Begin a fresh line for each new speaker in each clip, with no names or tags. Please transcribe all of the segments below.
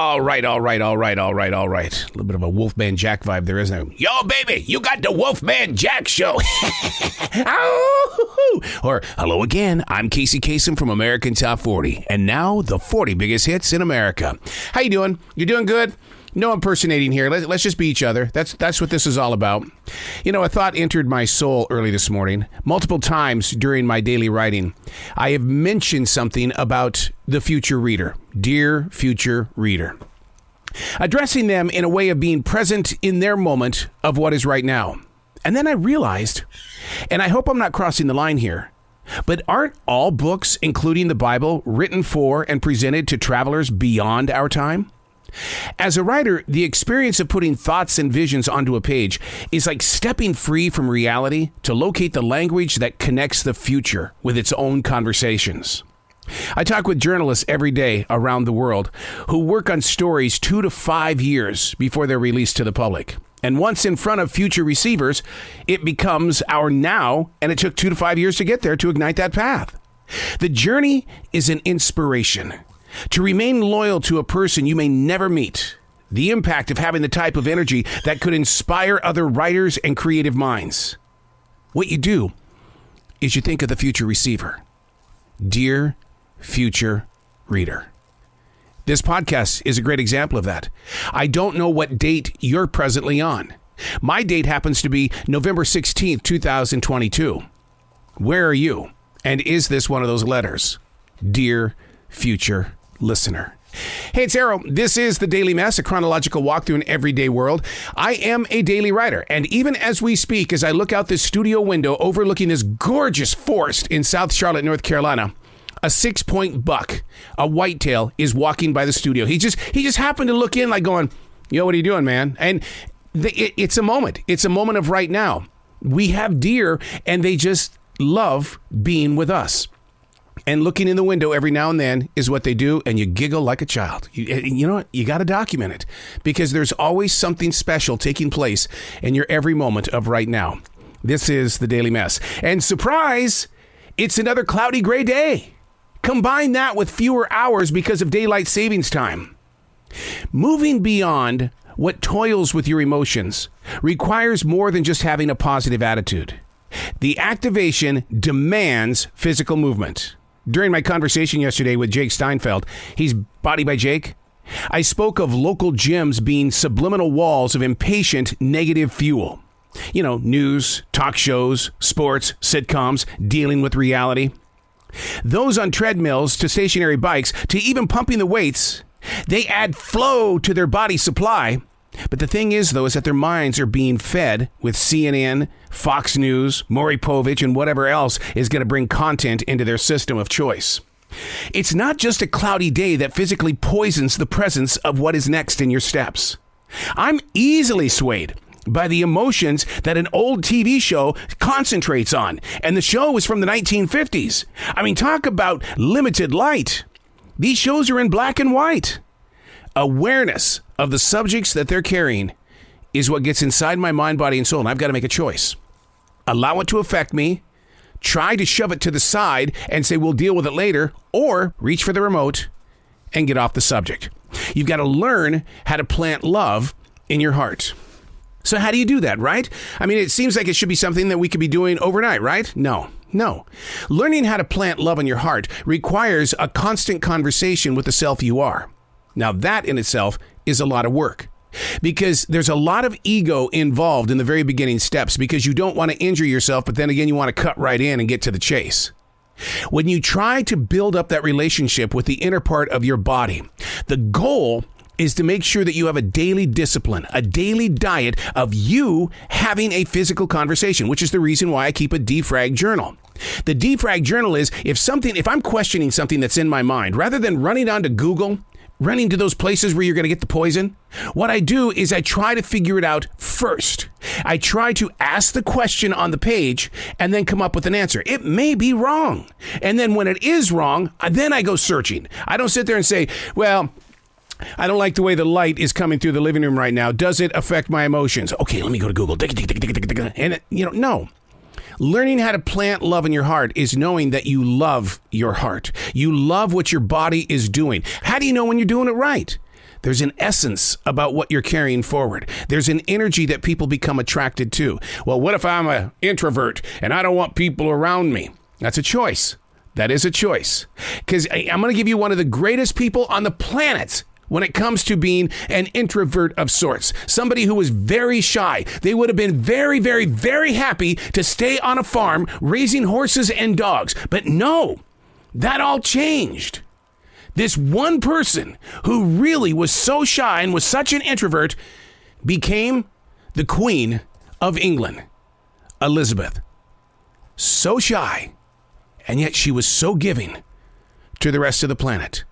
All right. A little bit of a Wolfman Jack vibe there, isn't there? Yo, baby, you got the Wolfman Jack show. Or, hello again, I'm Casey Kasem from American Top 40. And now, the 40 biggest hits in America. How you doing? You doing good? No impersonating here. Let's just be each other. That's what this is all about. You know, a thought entered my soul early this morning. Multiple times during my daily writing, I have mentioned something about the future reader. Dear future reader. Addressing them in a way of being present in their moment of what is right now. And then I realized, and I hope I'm not crossing the line here, but aren't all books, including the Bible, written for and presented to travelers beyond our time? As a writer, the experience of putting thoughts and visions onto a page is like stepping free from reality to locate the language that connects the future with its own conversations. I talk with journalists every day around the world who work on stories 2 to 5 years before they're released to the public. And once in front of future receivers, it becomes our now, and it took 2 to 5 years to get there to ignite that path. The journey is an inspiration. To remain loyal to a person you may never meet. The impact of having the type of energy that could inspire other writers and creative minds. What you do is you think of the future receiver. Dear future reader. This podcast is a great example of that. I don't know what date you're presently on. My date happens to be November 16th, 2022. Where are you? And is this one of those letters? Dear future listener. Hey, it's Arrow. This is The Daily Mess, a chronological walk through an everyday world. I am a daily writer, and even as we speak, as I look out this studio window overlooking this gorgeous forest in South Charlotte, North Carolina, a 6-point buck, a whitetail, is walking by the studio. He just happened to look in like going, yo, what are you doing, man? And it's a moment. It's a moment of right now. We have deer, and they just love being with us. And looking in the window every now and then is what they do, and you giggle like a child. You know what? You got to document it, because there's always something special taking place in your every moment of right now. This is The Daily Mess. And surprise, it's another cloudy gray day. Combine that with fewer hours because of daylight savings time. Moving beyond what toils with your emotions requires more than just having a positive attitude. The activation demands physical movement. During my conversation yesterday with Jake Steinfeld, he's Body by Jake, I spoke of local gyms being subliminal walls of impatient negative fuel. You know, news, talk shows, sports, sitcoms, dealing with reality. Those on treadmills to stationary bikes to even pumping the weights, they add flow to their body supply. But the thing is, though, is that their minds are being fed with CNN, Fox News, Maurey Povich, and whatever else is going to bring content into their system of choice. It's not just a cloudy day that physically poisons the presence of what is next in your steps. I'm easily swayed by the emotions that an old TV show concentrates on. And the show was from the 1950s. I mean, talk about limited light. These shows are in black and white. Awareness of the subjects that they're carrying is what gets inside my mind, body, and soul, and I've got to make a choice. Allow it to affect me, try to shove it to the side and say we'll deal with it later, or reach for the remote and get off the subject. You've got to learn how to plant love in your heart. So how do you do that, right? I mean, it seems like it should be something that we could be doing overnight, right? No. Learning how to plant love in your heart requires a constant conversation with the self you are. Now, that in itself is a lot of work, because there's a lot of ego involved in the very beginning steps, because you don't want to injure yourself, but then again, you want to cut right in and get to the chase. When you try to build up that relationship with the inner part of your body, the goal is to make sure that you have a daily discipline, a daily diet of you having a physical conversation, which is the reason why I keep a defrag journal. The defrag journal is if I'm questioning something that's in my mind, rather than running onto Google, running to those places where you're going to get the poison, what I do is I try to figure it out first. I try to ask the question on the page and then come up with an answer. It may be wrong. And then when it is wrong, then I go searching. I don't sit there and say, well, I don't like the way the light is coming through the living room right now. Does it affect my emotions? Okay, let me go to Google. And, no. Learning how to plant love in your heart is knowing that you love your heart. You love what your body is doing. How do you know when you're doing it right? There's an essence about what you're carrying forward. There's an energy that people become attracted to. Well, what if I'm an introvert and I don't want people around me? That's a choice. That is a choice. Because I'm going to give you one of the greatest people on the planet when it comes to being an introvert of sorts. Somebody who was very shy. They would have been very, very, very happy to stay on a farm raising horses and dogs. But no, that all changed. This one person who really was so shy and was such an introvert became the Queen of England, Elizabeth. So shy, and yet she was so giving to the rest of the planet.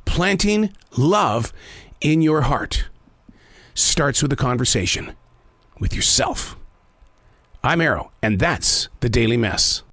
Planting love in your heart starts with a conversation with yourself. I'm Arrow, and that's the Daily Mess.